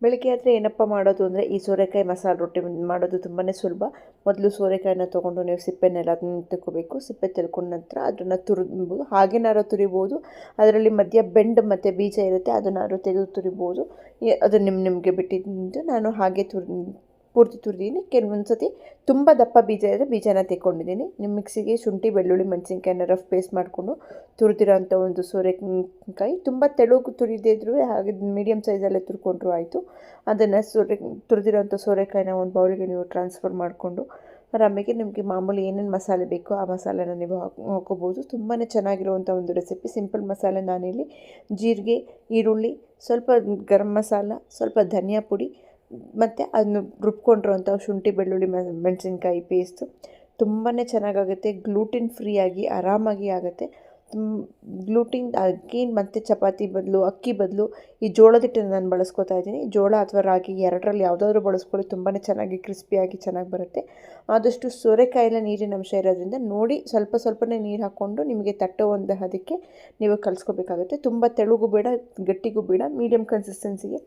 ಬೆಳಗ್ಗೆ ಆದರೆ ಏನಪ್ಪ ಮಾಡೋದು ಅಂದರೆ ಈ ಸೋರೆಕಾಯಿ ಮಸಾಲೆ ರೊಟ್ಟಿ ಮಾಡೋದು ತುಂಬಾ ಸುಲಭ. ಮೊದಲು ಸೋರೆಕಾಯಿನ ತೊಗೊಂಡು ನೀವು ಸಿಪ್ಪೆನೆಲ್ಲ ತೆಕ್ಕೋಬೇಕು. ಸಿಪ್ಪೆ ತೆಲ್ಕೊಂಡ ನಂತರ ಅದನ್ನು ತುರಿಬೋದು, ಹಾಗೇನಾದ್ರು ತುರಿಬೋದು. ಅದರಲ್ಲಿ ಮಧ್ಯ ಬೆಂಡ್ ಮತ್ತು ಬೀಜ ಇರುತ್ತೆ, ಅದನ್ನಾದ್ರು ತೆಗೆದು ತುರಿಬೋದು. ಅದು ನಿಮಗೆ ಬಿಟ್ಟಿದ್ದು. ನಾನು ಹಾಗೆ ಪೂರ್ತಿ ತುರಿದೀನಿ. ಕೆಲವೊಂದು ಸತಿ ತುಂಬ ದಪ್ಪ ಬೀಜ ಇದ್ದರೆ ಬೀಜನ ತೆಕ್ಕೊಂಡಿದ್ದೀನಿ. ನಿಮ್ಮ ಮಿಕ್ಸಿಗೆ ಶುಂಠಿ, ಬೆಳ್ಳುಳ್ಳಿ, ಮೆಣಸಿನ್ಕಾಯಿನ ರಫ್ ಪೇಸ್ಟ್ ಮಾಡಿಕೊಂಡು ತುರಿದಿರೋಂಥ ಒಂದು ಸೋರೆಕಾಯಿ ತುಂಬ ತೆಳುಗು ತುರಿದಿದ್ರು ಹಾಗೆ ಮೀಡಿಯಮ್ ಸೈಜಲ್ಲೇ ತುರ್ಕೊಂಡ್ರು ಆಯಿತು. ಅದನ್ನು ತುರಿದಿರೋಂಥ ಸೋರೆಕಾಯಿನ ಒಂದು ಬೌಲಿಗೆ ನೀವು ಟ್ರಾನ್ಸ್ಫರ್ ಮಾಡಿಕೊಂಡು ಆಮೇಲೆ ನಿಮಗೆ ಮಾಮೂಲಿ ಏನೇನು ಮಸಾಲೆ ಬೇಕೋ ಆ ಮಸಾಲೆನ ನೀವು ಹಾಕೋಬೋದು. ತುಂಬಾ ಚೆನ್ನಾಗಿರುವಂಥ ಒಂದು ರೆಸಿಪಿ. ಸಿಂಪಲ್ ಮಸಾಲೆ ನಾನಿಲ್ಲಿ ಜೀರಿಗೆ, ಈರುಳ್ಳಿ, ಸ್ವಲ್ಪ ಗರಂ ಮಸಾಲ, ಸ್ವಲ್ಪ ಧನಿಯಾ ಪುಡಿ ಮತ್ತು ಅದನ್ನು ರುಬ್ಕೊಂಡಿರೋಂಥ ಶುಂಠಿ, ಬೆಳ್ಳುಳ್ಳಿ, ಮೆಣಸಿನ್ಕಾಯಿ ಪೇಸ್ಟು ತುಂಬಾ ಚೆನ್ನಾಗಾಗುತ್ತೆ. ಗ್ಲೂಟಿನ್ ಫ್ರೀಯಾಗಿ ಆರಾಮಾಗಿ ಆಗುತ್ತೆ. ಗ್ಲೂಟಿನ್ ಅಕ್ಕಿ ಮತ್ತು ಚಪಾತಿ ಬದಲು, ಅಕ್ಕಿ ಬದಲು ಈ ಜೋಳದ ಹಿಟ್ಟನ್ನು ನಾನು ಬಳಸ್ಕೊತಾ ಇದ್ದೀನಿ. ಜೋಳ ಅಥವಾ ರಾಗಿ ಎರಡರಲ್ಲಿ ಯಾವುದಾದ್ರೂ ಬಳಸ್ಕೊಳ್ಳಿ, ತುಂಬಾ ಚೆನ್ನಾಗಿ ಕ್ರಿಸ್ಪಿಯಾಗಿ ಚೆನ್ನಾಗಿ ಬರುತ್ತೆ. ಆದಷ್ಟು ಸೋರೆಕಾಯಿಲ್ಲ ನೀರಿನ ಅಂಶ ಇರೋದ್ರಿಂದ ನೋಡಿ ಸ್ವಲ್ಪನೇ ನೀರು ಹಾಕ್ಕೊಂಡು ನಿಮಗೆ ತಟ್ಟುವಂಥ ಅದಕ್ಕೆ ನೀವು ಕಲಿಸ್ಕೋಬೇಕಾಗುತ್ತೆ. ತುಂಬ ತೆಳುಗೂ ಬೇಡ, ಗಟ್ಟಿಗೂ ಬೇಡ, ಮೀಡಿಯಮ್ ಕನ್ಸಿಸ್ಟೆನ್ಸಿಗೆ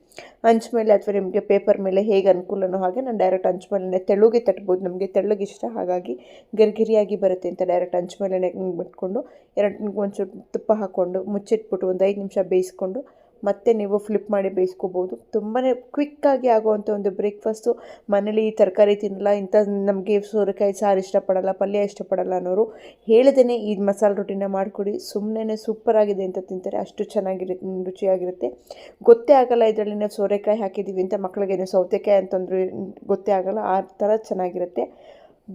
ಹಂಚ್ ಮೇಲೆ ಅಥವಾ ನಿಮಗೆ ಪೇಪರ್ ಮೇಲೆ ಹೇಗೆ ಅನುಕೂಲನೋ ಹಾಗೆ ನಾನು ಡೈರೆಕ್ಟ್ ಹಂಚ್ ಮೇಲೆ ತೆಳುಗೆ ತಟ್ಬೋದು. ನಮಗೆ ತೆಳ್ಳಗೆ ಇಷ್ಟ, ಹಾಗಾಗಿ ಗರಿಗರಿಯಾಗಿ ಬರುತ್ತೆ ಅಂತ ಡೈರೆಕ್ಟ್ ಹಂಚ್ ಮೇಲೆ ಬಿಟ್ಕೊಂಡು ಒಂಚೂರು ತುಪ್ಪ ಹಾಕ್ಕೊಂಡು ಮುಚ್ಚಿಟ್ಬಿಟ್ಟು ಒಂದು 5 ನಿಮಿಷ ಬೇಯಿಸ್ಕೊಂಡು ಮತ್ತೆ ನೀವು ಫ್ಲಿಪ್ ಮಾಡಿ ಬೇಯಿಸ್ಕೋಬೋದು. ತುಂಬಾ ಕ್ವಿಕ್ಕಾಗಿ ಆಗುವಂಥ ಒಂದು ಬ್ರೇಕ್ಫಾಸ್ಟು. ಮನೇಲಿ ಈ ತರಕಾರಿ ತಿನ್ನಲ್ಲ, ಇಂಥ ನಮಗೆ ಸೋರೆಕಾಯಿ ಸಾರು ಇಷ್ಟಪಡಲ್ಲ, ಪಲ್ಯ ಇಷ್ಟಪಡಲ್ಲ ಅನ್ನೋರು ಹೇಳ್ದೇ ಈ ಮಸಾಲೆ ರೊಟ್ಟಿನ ಮಾಡಿಕೊಡಿ. ಸುಮ್ಮನೆ ಸೂಪರಾಗಿದೆ ಅಂತ ತಿಂತಾರೆ, ಅಷ್ಟು ಚೆನ್ನಾಗಿರುತ್ತೆ, ರುಚಿಯಾಗಿರುತ್ತೆ. ಗೊತ್ತೇ ಆಗಲ್ಲ ಇದರಲ್ಲಿ ನಾವು ಸೋರೆಕಾಯಿ ಹಾಕಿದ್ದೀವಿ ಅಂತ. ಮಕ್ಕಳಿಗೇನು ಸೌತೆಕಾಯಿ ಅಂತಂದ್ರೆ ಗೊತ್ತೇ ಆಗಲ್ಲ, ಆ ಥರ ಚೆನ್ನಾಗಿರುತ್ತೆ.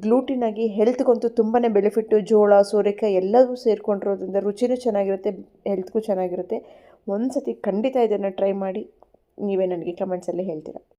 ಗ್ಲೂಟಿನಾಗಿ ಹೆಲ್ತ್ಗಂತೂ ತುಂಬಾ ಬೆನಿಫಿಟ್ಟು. ಜೋಳ, ಸೋರೆಕಾಯಿ ಎಲ್ಲವೂ ಸೇರಿಕೊಂಡಿರೋದ್ರಿಂದ ರುಚಿನೂ ಚೆನ್ನಾಗಿರುತ್ತೆ, ಹೆಲ್ತ್ಗೂ ಚೆನ್ನಾಗಿರುತ್ತೆ. ಒಂದು ಸತಿ ಖಂಡಿತ ಇದನ್ನು ಟ್ರೈ ಮಾಡಿ, ನೀವೇ ನನಗೆ ಕಮೆಂಟ್ಸಲ್ಲಿ ಹೇಳ್ತೀರಾ.